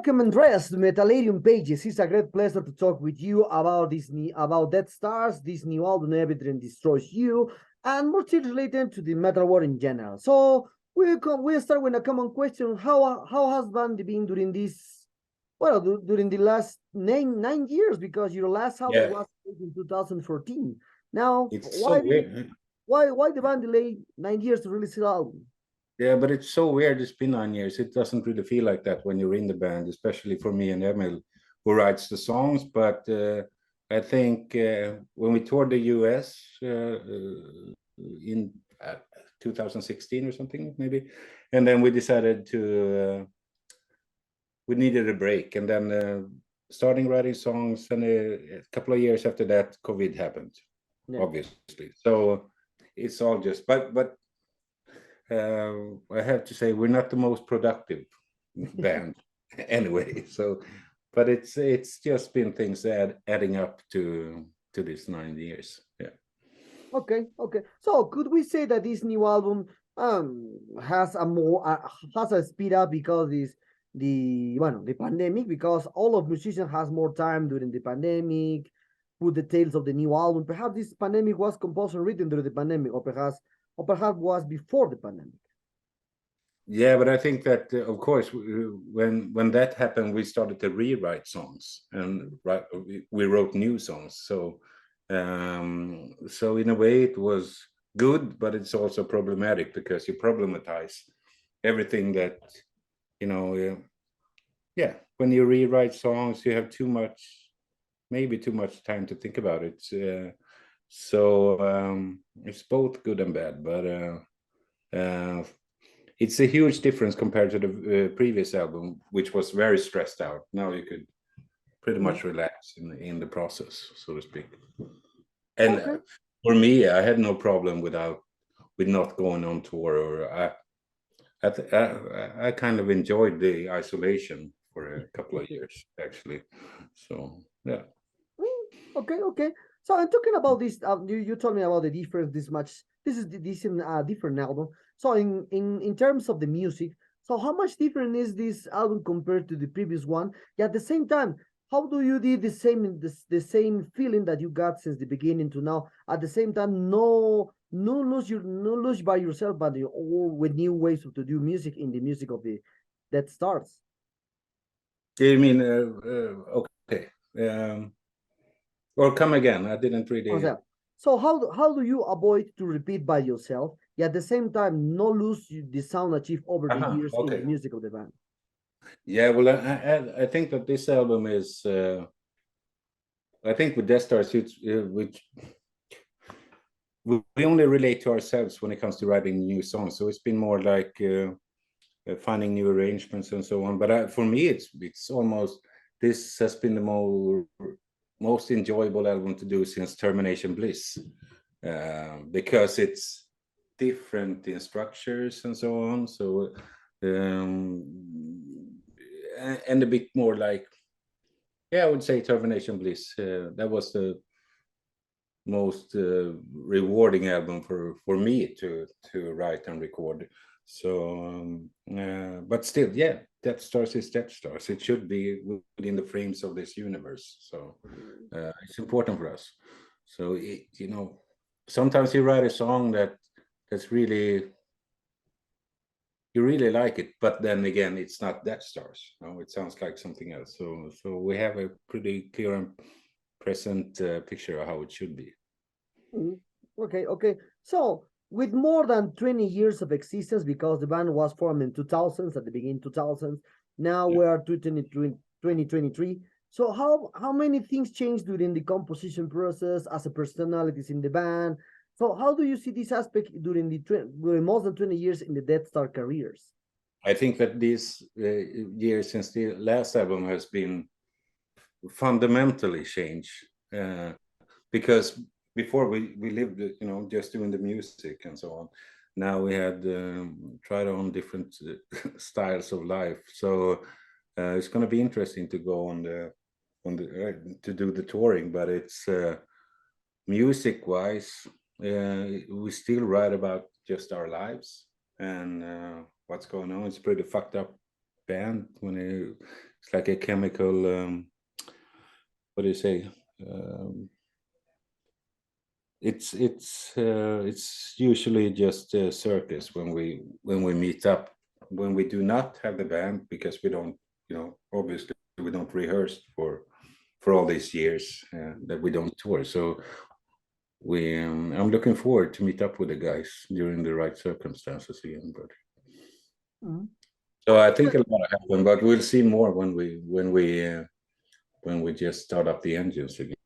Welcome, Andreas, to Metallarium Pages. It's a great pleasure to talk with you about about Deathstars, this new album, Everything Destroys You, and more things related to the metal world in general. So we'll start with a common question: How has band been during this? Well, during the last nine years, because your last album was in 2014. Now, it's so weird. Why the band delayed 9 years to release the album? Yeah, but it's so weird. It's been 9 years. It doesn't really feel like that when you're in the band, especially for me and Emil, who writes the songs. But I think when we toured the US in 2016 or something, maybe, and then we decided we needed a break, and then starting writing songs, and a couple of years after that, COVID happened, obviously. So it's all just, but I have to say we're not the most productive band anyway. So, but it's just been things adding up to this 9 years. Yeah. Okay. So could we say that this new album has a speed up because the pandemic, because all of musicians has more time during the pandemic, put the tales of the new album. Perhaps this pandemic was composed and written during the pandemic, or perhaps was before the pandemic. Yeah, but I think that of course when that happened, we started to rewrite songs, and we wrote new songs. So so in a way it was good, but it's also problematic because you problematize everything that when you rewrite songs, you have maybe too much time to think about it. So it's both good and bad, but it's a huge difference compared to the previous album, which was very stressed out. Now you could pretty much relax in the process, so to speak. And for me, I had no problem with not going on tour, or I kind of enjoyed the isolation for a couple of years, actually. So yeah. Okay. So I'm talking about this. You told me about the difference. This is different album. So in terms of the music, so how much different is this album compared to the previous one? Yeah, at the same time, how do you do the same feeling that you got since the beginning to now? At the same time, no lose by yourself, but all with new ways to do music in the music of the Deathstars. You mean okay? Or come again? I didn't really. So how do you avoid to repeat by yourself, yet at the same time not lose the sound achieved over the years in the music of the band? Yeah, well, I think that this album is. I think with Deathstars, which we only relate to ourselves when it comes to writing new songs. So it's been more like finding new arrangements and so on. But for me, it's almost, this has been the most enjoyable album to do since Termination Bliss, because it's different in structures and so on. So and a bit more like, I would say Termination Bliss. That was the most rewarding album for me to write and record. So but still, Deathstars is Deathstars. It should be within the frames of this universe. So it's important for us. So sometimes you write a song that's really, you really like it, but then again, it's not Deathstars. It sounds like something else. So we have a pretty clear and present picture of how it should be. Okay. So with more than 20 years of existence, because the band was formed in 2000s, at the beginning 2000s, now we are 2023. So how many things changed during the composition process as a personalities in the band? So how do you see this aspect during more than 20 years in the Deathstar careers? I think that these years since the last album has been fundamentally changed, because before we lived, just doing the music and so on. Now we had tried on different styles of life. So it's going to be interesting to go on to do the touring, but it's music wise, we still write about just our lives and what's going on. It's pretty fucked up band when it's like a chemical. What do you say? It's usually just a circus when we meet up. When we do not have the band, because we don't, obviously we don't rehearse for all these years that we don't tour. So I'm looking forward to meet up with the guys during the right circumstances again. But so I think a lot happened, but we'll see more when we just start up the engines again.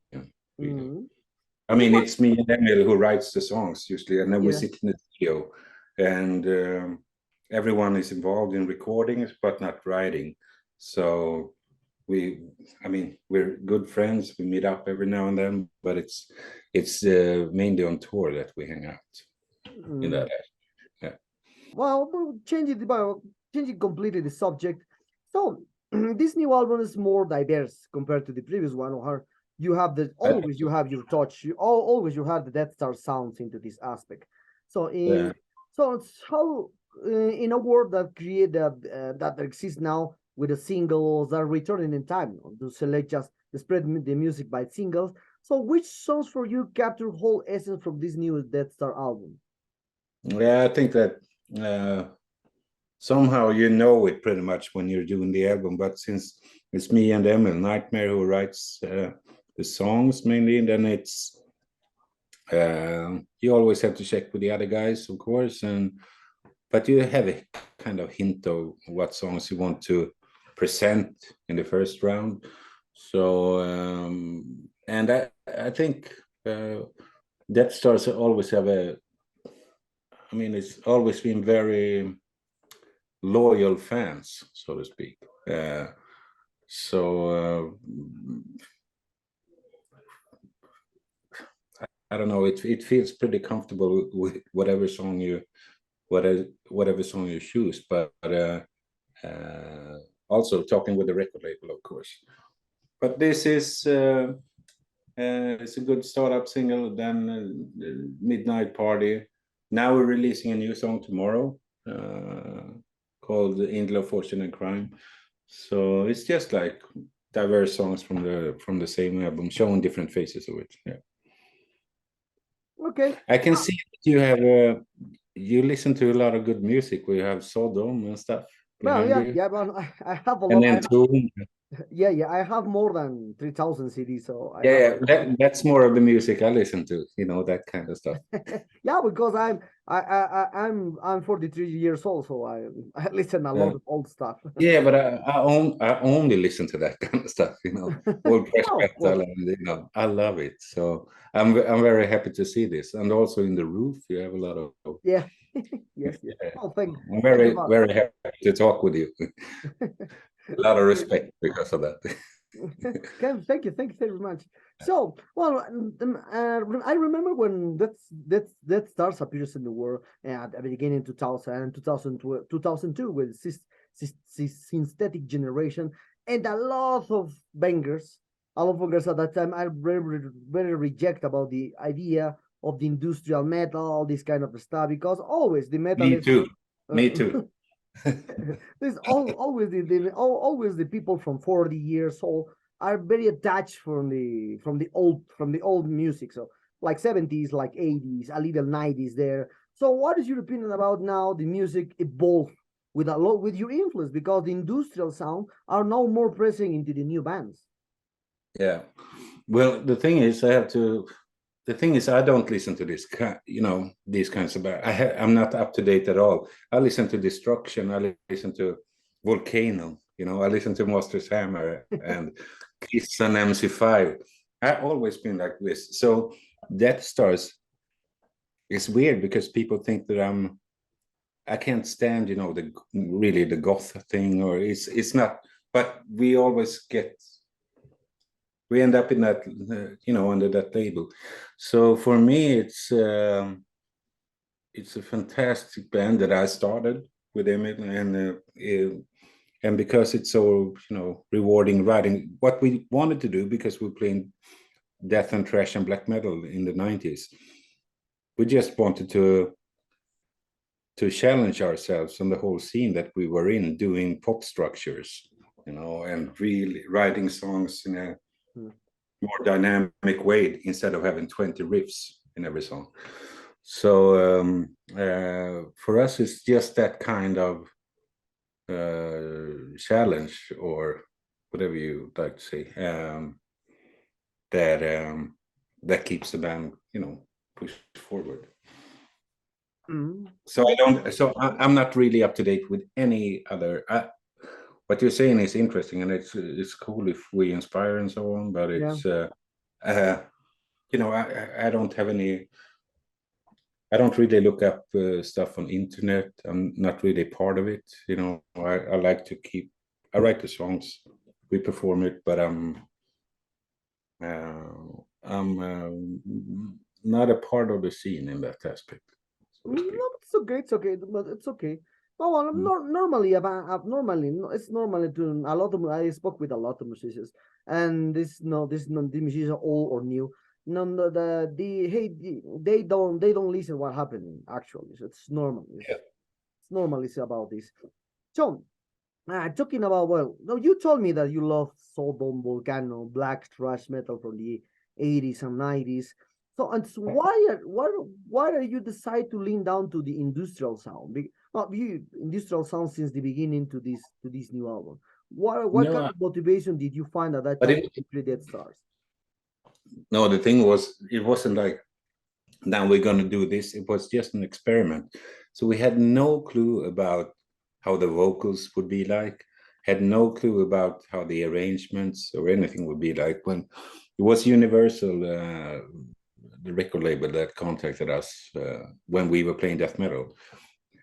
I mean, it's me and Emil who writes the songs usually, and then we sit in the studio, and everyone is involved in recordings but not writing. So we're good friends. We meet up every now and then, but it's mainly on tour that we hang out in that. Yeah. Well, changing completely the subject. So this new album is more diverse compared to the previous one, or you have you have your touch. Always you have the Deathstars sounds into this aspect. So so it's how in a world that that exists now with the singles that are returning in time to select just to spread the music by singles. So which songs for you capture whole essence from this new Deathstar album? Yeah, I think that somehow it pretty much when you're doing the album, but since it's me and Emil Nightmare who writes the songs mainly, and then it's you always have to check with the other guys, of course, but you have a kind of hint of what songs you want to present in the first round. So and I think Deathstars always have it's always been very loyal fans, so to speak. I don't know. It feels pretty comfortable with whatever song you choose, but also talking with the record label, of course. But this is it's a good startup single. Then Midnight Party. Now we're releasing a new song tomorrow called Angel of Fortune and Crime. So it's just like diverse songs from the same album, showing different faces of it. Yeah. Okay. I can see that you have you listen to a lot of good music. We have Sodom and stuff. Well, yeah, but I have a lot. And then Toon. Yeah, I have more than 3,000 CDs. So that's more of the music I listen to. That kind of stuff. Yeah, because I'm 43 years old, so I listen a lot of old stuff. Yeah, but I only listen to that kind of stuff. Old fresh metal, and I love it. So I'm very happy to see this, and also in the roof you have a lot of yes. Oh, I'm very happy to talk with you. A lot of respect because of that. Thank you very much. So, well, I remember when Deathstars appears in the world at the beginning 2002 with Synthetic Generation and a lot of bangers. A lot of bangers at that time. I very reject about the idea of the industrial metal, all this kind of stuff, because always the metal Me too. There's always the people from 40 years old are very attached from the old music, so like 70s, like 80s, a little 90s there. So what is your opinion about now the music evolve with your influence, because the industrial sound are now more present into the new bands? Yeah, well, the thing is I don't listen to this these kinds of I'm not up to date at all. I listen to Destruction, I listen to Volcano, I listen to Monsters Hammer and Kiss and MC5. I've always been like this. So Deathstars is weird because people think that I can't stand the goth thing, or it's not, but we always we end up in that under that label. So for me it's a fantastic band that I started with Emil, and because it's so rewarding writing what we wanted to do, because we're playing death and thrash and black metal in the 90s. We just wanted to to challenge ourselves on the whole scene that we were in, doing pop structures, you know, and really writing songs in a more dynamic way instead of having 20 riffs in every song. So for us, it's just that kind of challenge, or whatever you like to say, that keeps the band, you know, pushed forward. So I'm not really up to date with any other. What you're saying is interesting, and it's cool if we inspire and so on. But it's you know, I don't have any. I don't really look up stuff on internet. I'm not really part of it. You know, I like to keep. I write the songs, we perform it, but I'm not a part of the scene in that aspect. So to speak. No, it's okay. It's okay. But it's okay. No, well, normally it's normally to a lot of I spoke with a lot of musicians, and this the musicians are old or new. No, they don't listen what happening actually. So it's normal. It's normal. It's about this. So, talking about, well, no, you told me that you love Sodom, Volcano, black thrash metal from the 80s and 90s. So why are you decide to lean down to the industrial sound? Well, you industrial sound since the beginning to this new album. What kind of motivation did you find at that time to play Deathstars? No, the thing was, it wasn't like, now we're going to do this. It was just an experiment. So we had no clue about how the vocals would be like, had no clue about how the arrangements or anything would be like. When it was Universal, the record label, that contacted us when we were playing death metal,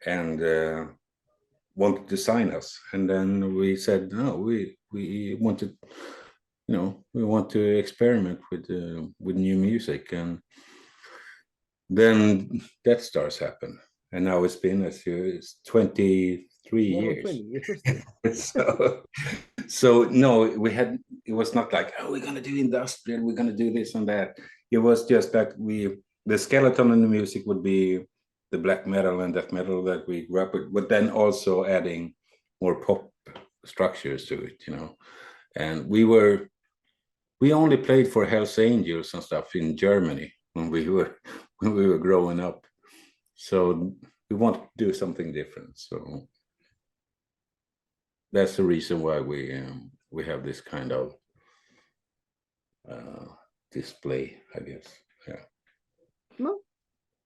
and wanted to sign us. And then we said, no, we want to, you know, we want to experiment with new music. And then Deathstars happened, and now it's been, it's 23 years. 20 years. So no, it was not like, oh, we're gonna do industrial, we're gonna do this and that. It was just that the skeleton in the music would be the black metal and death metal that we grew up with, but then also adding more pop structures to it, you know. And we only played for Hells Angels and stuff in Germany when we were growing up. So we want to do something different. So that's the reason why we have this kind of display, I guess. Yeah. No,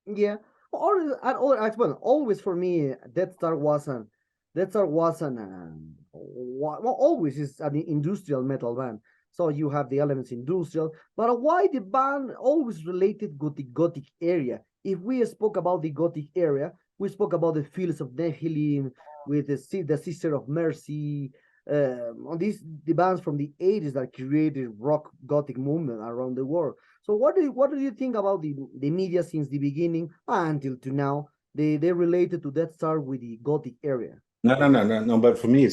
yeah. Always for me, Deathstar wasn't. Always is an industrial metal band. So you have the elements industrial, but why the band always related with the Gothic area? If we spoke about the Gothic area, we spoke about the Fields of Nephilim with the Sister of Mercy. On the bands from the 80s that created rock Gothic movement around the world. So what do you think about the media since the beginning until to now? They related to Deathstar with the Gothic area. No. But for me,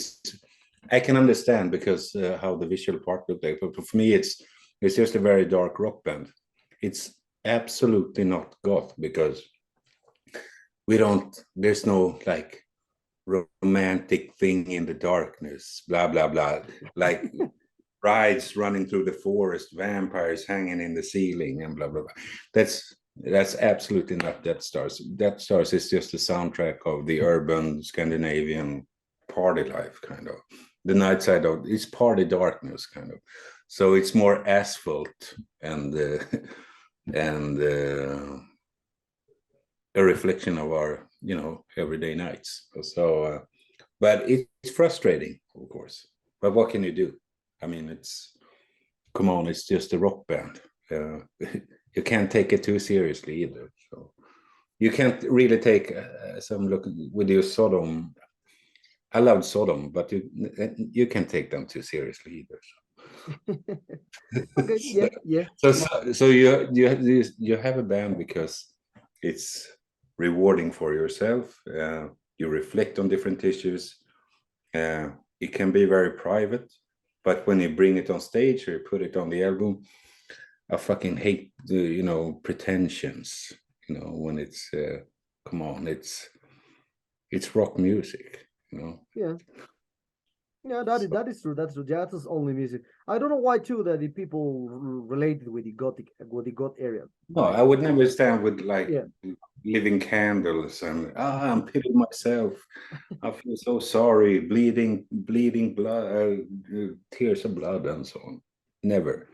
I can understand because how the visual part looked like. But for me, it's just a very dark rock band. It's absolutely not goth because there's no like romantic thing in the darkness, blah blah blah, like brides running through the forest, vampires hanging in the ceiling, and blah blah blah. That's absolutely not Deathstars. Deathstars is just a soundtrack of the urban Scandinavian party life, kind of. The night side of it's party darkness, kind of. So it's more asphalt and a reflection of our, you know, everyday nights. So but it's frustrating, of course, but what can you do? I mean, it's just a rock band. You can't take it too seriously either, so you can't really take some look with your Sodom. I loved Sodom, but you can't take them too seriously either, so. Okay, yeah. So you have a band because it's rewarding for yourself. You reflect on different issues. It can be very private, but when you bring it on stage or you put it on the album, I fucking hate the pretensions. When it's come on, it's it's rock music, you know. Yeah. Yeah, that is true. That's true. Jazz is only music. I don't know why too that the people related with the goth area. No, Like, I would never stand with like yeah, living candles and I'm pitying myself. I feel so sorry, bleeding blood, tears of blood, and so on. Never.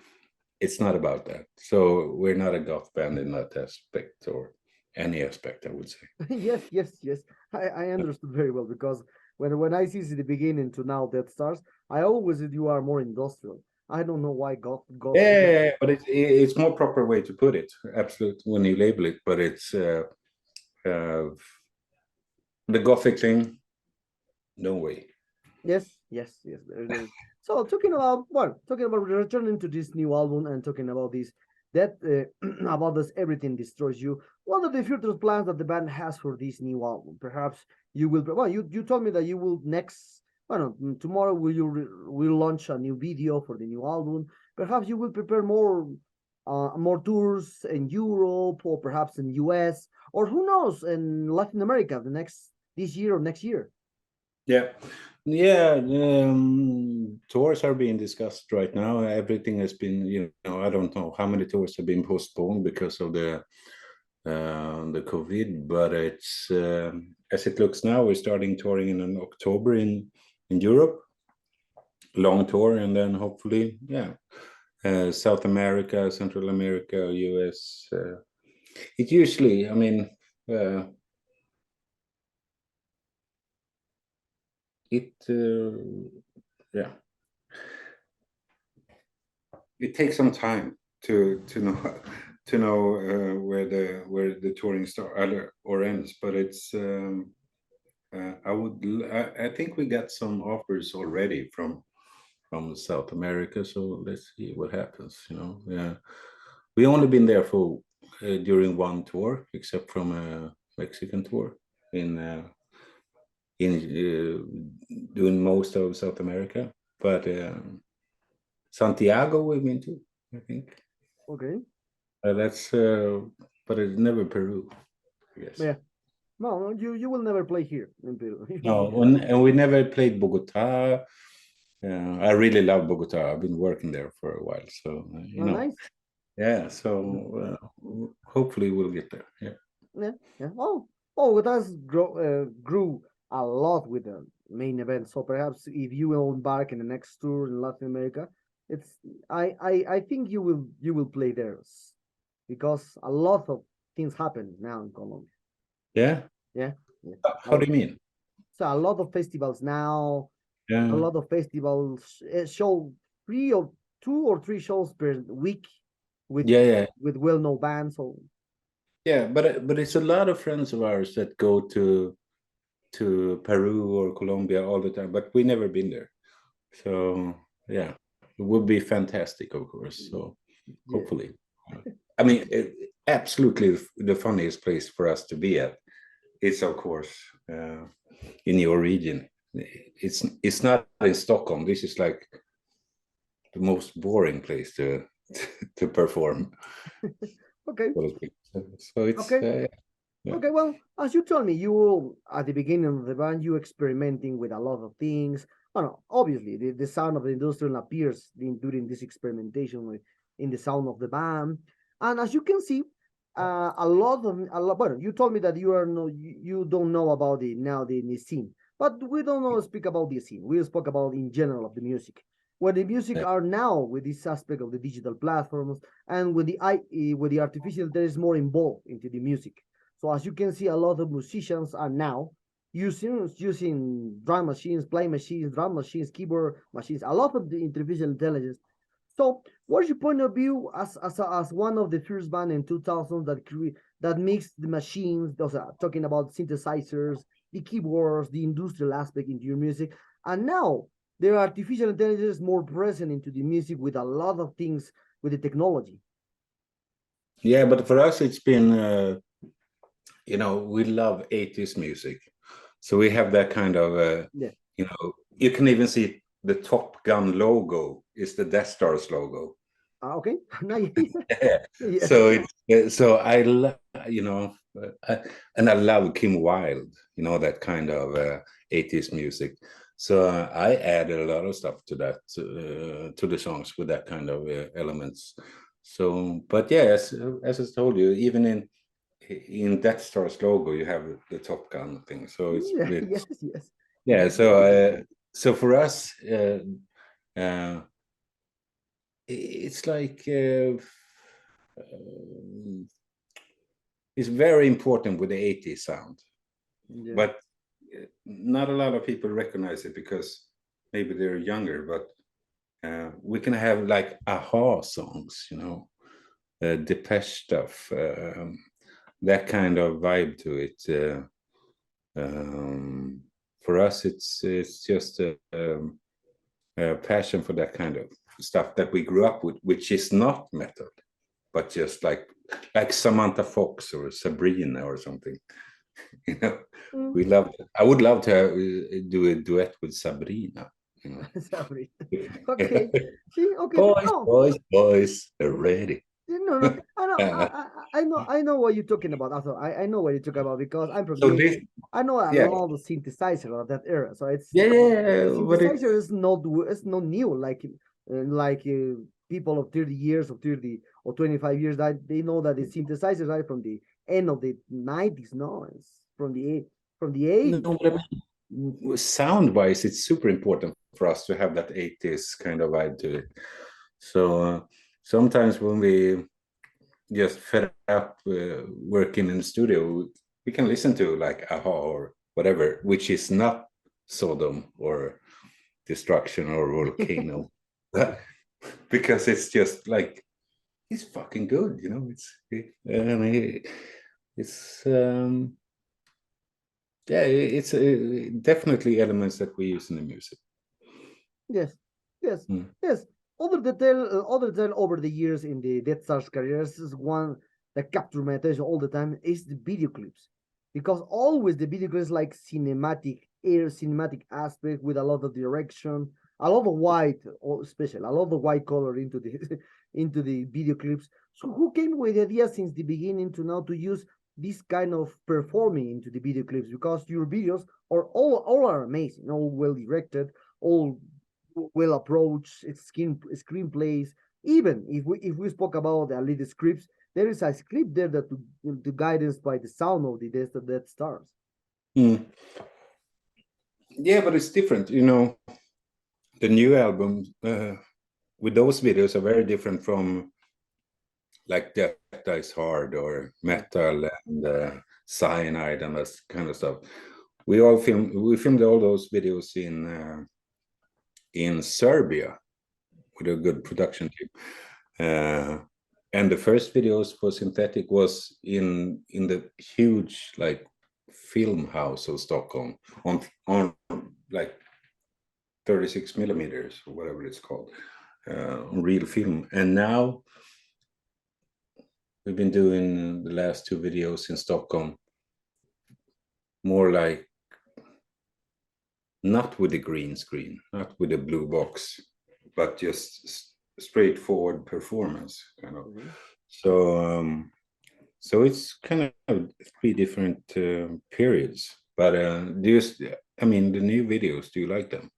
It's not about that. So we're not a goth band in that aspect or any aspect, I would say. yes, yes, yes. I understood very well because when I see the beginning to now Deathstars, I always said you are more industrial. I don't know why goth. Yeah, but it's more proper way to put it. Absolutely, when you label it, but it's uh, the gothic thing. No way. Yes, yes, yes. So talking about returning to this new album and talking about this that about this everything destroys you. What are the future plans that the band has for this new album? Perhaps you will. Well, you told me that you will next. Well, no, tomorrow will launch a new video for the new album. Perhaps you will prepare more tours in Europe or perhaps in US or who knows in Latin America this year or next year. Yeah, yeah. Tours are being discussed right now. Everything has been, I don't know how many tours have been postponed because of the COVID, but it's as it looks now, we're starting touring in October in Europe, long tour, and then hopefully, South America, Central America, US. It usually, I mean. Yeah, it takes some time to know where the touring start or ends, but it's I think we got some offers already from South America, so let's see what happens. Yeah, we only been there for during one tour, except from a Mexican tour in doing most of South America, but Santiago we've been to, I think. Okay. That's but it's never Peru, I guess. Yeah. No, you will never play here in Peru. No, and we never played Bogota. I really love Bogota. I've been working there for a while, so Oh, nice. Yeah, so hopefully we'll get there. Yeah. Yeah, yeah. Oh, that's grew a lot with the main event. So perhaps if you will embark in the next tour in Latin America, it's I think you will play there because a lot of things happen now in Colombia. Yeah. Yeah, yeah. How do you mean? So a lot of festivals now, a Yeah. lot of festivals show 2 or 3 shows per week with Yeah, yeah. with well-known bands. So Yeah, but it's a lot of friends of ours that go to Peru or Colombia all the time, but we never been there. So yeah, it would be fantastic, of course. So yeah, hopefully, I mean, absolutely the funniest place for us to be at. It's of course in your region. It's not in Stockholm. This is like the most boring place to perform. okay. So it's Okay. yeah. Okay. Well, as you told me, you at the beginning of the band, you experimenting with a lot of things. Oh, no, obviously, the sound of the industrial appears during this experimentation in the sound of the band. And as you can see, a lot. Well, you told me that you don't know about the scene, but we don't know speak about the scene. We spoke about in general of the music. Where the music Yeah. are now with this aspect of the digital platforms and with the artificial intelligence more involved into the music. So as you can see, a lot of musicians are now using drum machines, play machines, drum machines, keyboard machines, a lot of the artificial intelligence. So, what's your point of view as one of the first band in 2000 that mixed the machines? Those are talking about synthesizers, the keyboards, the industrial aspect into your music, and now there are artificial intelligence more present into the music with a lot of things with the technology. Yeah, but for us, it's been we love 80s music, so we have that kind of Yeah. you can even see the Top Gun logo is the Deathstars logo. Okay. Nice. Yeah. Yes. So I love And I love Kim Wilde, you know, that kind of 80s music. So I added a lot of stuff to that, to the songs with that kind of elements. So, but yeah, as I told you, even in Deathstars logo, you have the Top Gun thing. So Yes, yes. yeah. So for us, it's like it's very important with the 80s sound, Yeah. but not a lot of people recognize it because maybe they're younger. But we can have like aha songs, you know, Depeche stuff, that kind of vibe to it. For us, it's just a passion for that kind of stuff that we grew up with, which is not metal, but just like Samantha Fox or Sabrina or something. You know, we love it. I would love to do a duet with Sabrina. You know. Sorry. Okay. See, okay. Boys, No, boys, boys, are ready. no. I know. I know what you're talking about. Also, I know what you're talking about because I'm from So the this, 80s. I know a yeah, lot of synthesizer of that era. So it's yeah, but synthesizer is not new. Like people of 30 years or 30 or 25 years that they know that the synthesizers are from the end of the 90s. No, it's from the no, 80s. but I mean, sound-wise, it's super important for us to have that 80s kind of vibe to it. So sometimes when we just fed up working in the studio, we can listen to like Aha or whatever, which is not Sodom or Destruction or Volcano, because it's just like it's fucking good, you know. It's yeah, it's definitely elements that we use in the music. Yes, yes, Mm. yes. Other than over the years in the Deathstars careers, is one that captured my attention all the time is the video clips, because always the video clips like cinematic aspect with a lot of direction, a lot of white, or special, a lot of white color into the into the video clips. So who came with the idea since the beginning to now to use this kind of performing into the video clips? Because your videos are all are amazing, all well directed, all will approach its screenplays. Even if we spoke about the lead scripts, there is a script there that to guide us by the sound of the Deathstars. Mm. Yeah, but it's different, you know. The new album with those videos are very different from like Death Dies Hard or Metal and Cyanide and that kind of stuff. We filmed all those videos in Serbia with a good production team. And the first videos for Synthetic was in the huge like film house of Stockholm on like 36 millimeters or whatever it's called, real film. And now we've been doing the last two videos in Stockholm more like not with the green screen, not with the blue box, but just straightforward performance kind of. So it's kind of three different periods. But I mean, the new videos, do you like them?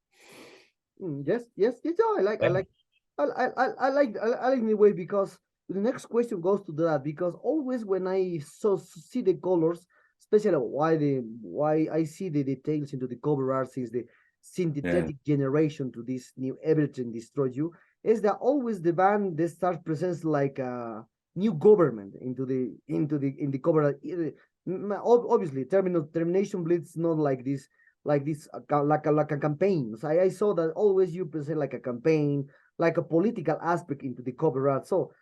Yes, yes, yes. Oh, I like the way, because the next question goes to that, because always when I see the colors, especially why I see the details into the cover art is the Yeah. synthetic generation to this new Everything Destroy You, is that always the band they start presents like a new government in the cover art. Obviously, termination blitz not like this like a campaign. So I saw that always you present like a campaign, like a political aspect into the cover art. So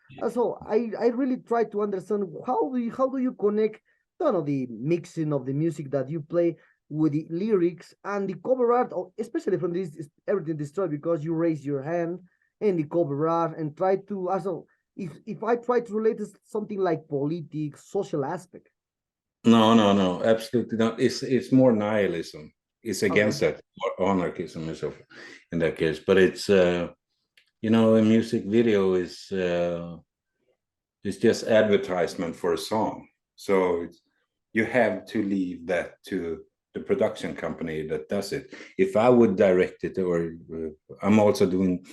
I really try to understand how do you connect, you know, the mixing of the music that you play with the lyrics and the cover art, especially from this Everything Destroyed, because you raise your hand in the cover art and try to also, if I try to relate to something like politics, social aspect. No, absolutely not. It's more nihilism. It's Okay. against that, or anarchism is in that case. But it's you know, a music video is just advertisement for a song. So you have to leave that to the production company that does it. If I would direct it, or I'm also doing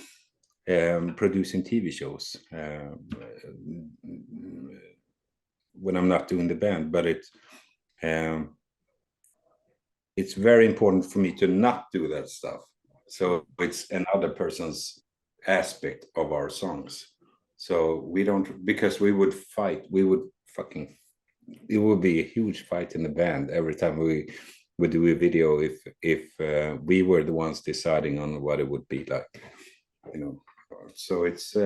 producing TV shows when I'm not doing the band, but it's very important for me to not do that stuff. So it's another person's aspect of our songs. So we don't, because we would fight, it would be a huge fight in the band every time we would do a video if we were the ones deciding on what it would be like, you know. So it's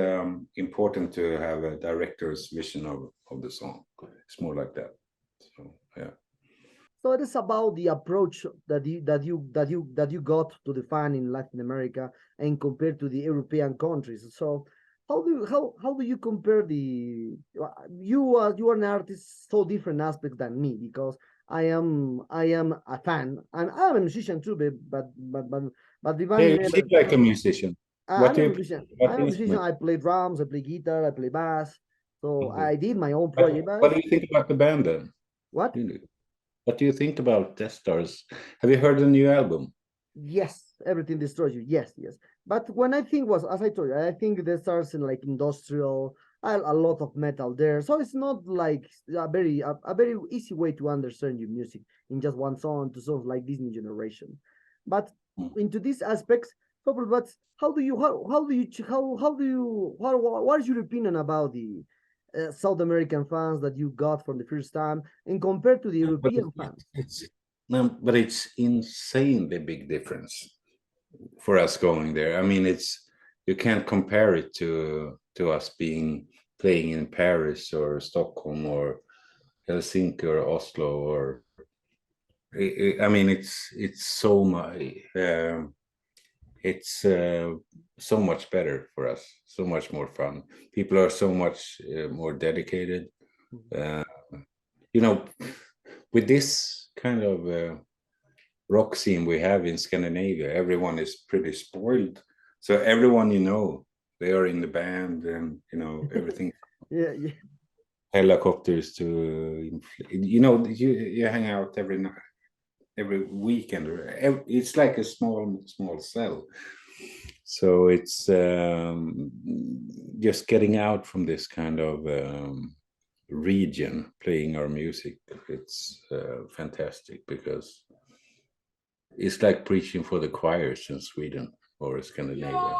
important to have a director's vision of the song. It's more like that. So yeah. So it is about the approach that you got to the fan in Latin America and compared to the European countries. So how do you compare the you are an artist so different aspects than me, because I am a fan and I'm a musician too, but the Hey, band you seem never. like a musician. What I'm a do you musician. what I'm a musician. instrument? I play drums, I play guitar, I play bass. So Okay. I did my own project. What do you think about the band then? What? Really? What do you think about Deathstars? Have you heard the new album? Yes, everything destroys you. Yes, yes. But when I think was, as I told you, I think there starts in like industrial, a lot of metal there. So it's not like a very easy way to understand your music in just one song to songs like Disney Generation. But into these aspects, but how do you how do you what is your opinion about the South American fans that you got from the first time and compared to the But European fans? it's no, but it's insanely big difference for us going there. I mean, it's you can't compare it to us being playing in Paris or Stockholm or Helsinki or Oslo or I mean, it's so much. It's so much better for us, so much more fun. People are so much more dedicated. Uh, you know, with this kind of rock scene we have in Scandinavia, everyone is pretty spoiled. So everyone they are in the band, and everything. Yeah, yeah. Helicopters to, you hang out every night, every weekend. It's like a small cell. So it's just getting out from this kind of region, playing our music. It's fantastic because it's like preaching for the choirs in Sweden or Scandinavia.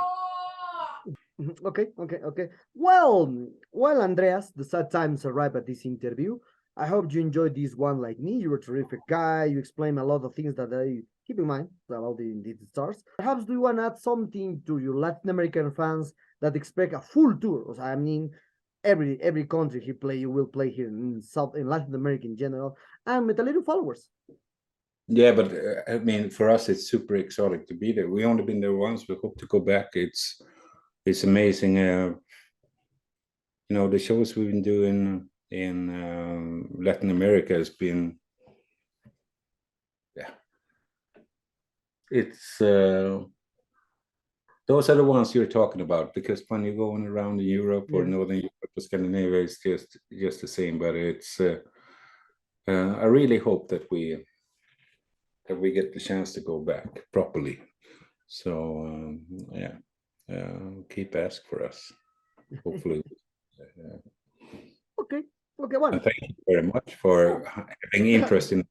Okay, okay, okay. Well, Andreas, the sad times arrive at this interview. I hope you enjoyed this one like me. You're a terrific guy. You explain a lot of things that I keep in mind about the stars. Perhaps do you want to add something to your Latin American fans that expect a full tour? I mean, every country he play, you will play here in Latin America in general, and with a little followers. Yeah, but I mean, for us, it's super exotic to be there. We only been there once. We hope to go back. It's amazing. The shows we've been doing in Latin America has been, yeah. It's those are the ones you're talking about, because when you're going around in Europe or Northern Europe or Scandinavia, it's just the same. But it's I really hope that we get the chance to go back properly. So yeah, keep asking for us. Hopefully. Okay, okay, well. And thank you very much for having interest in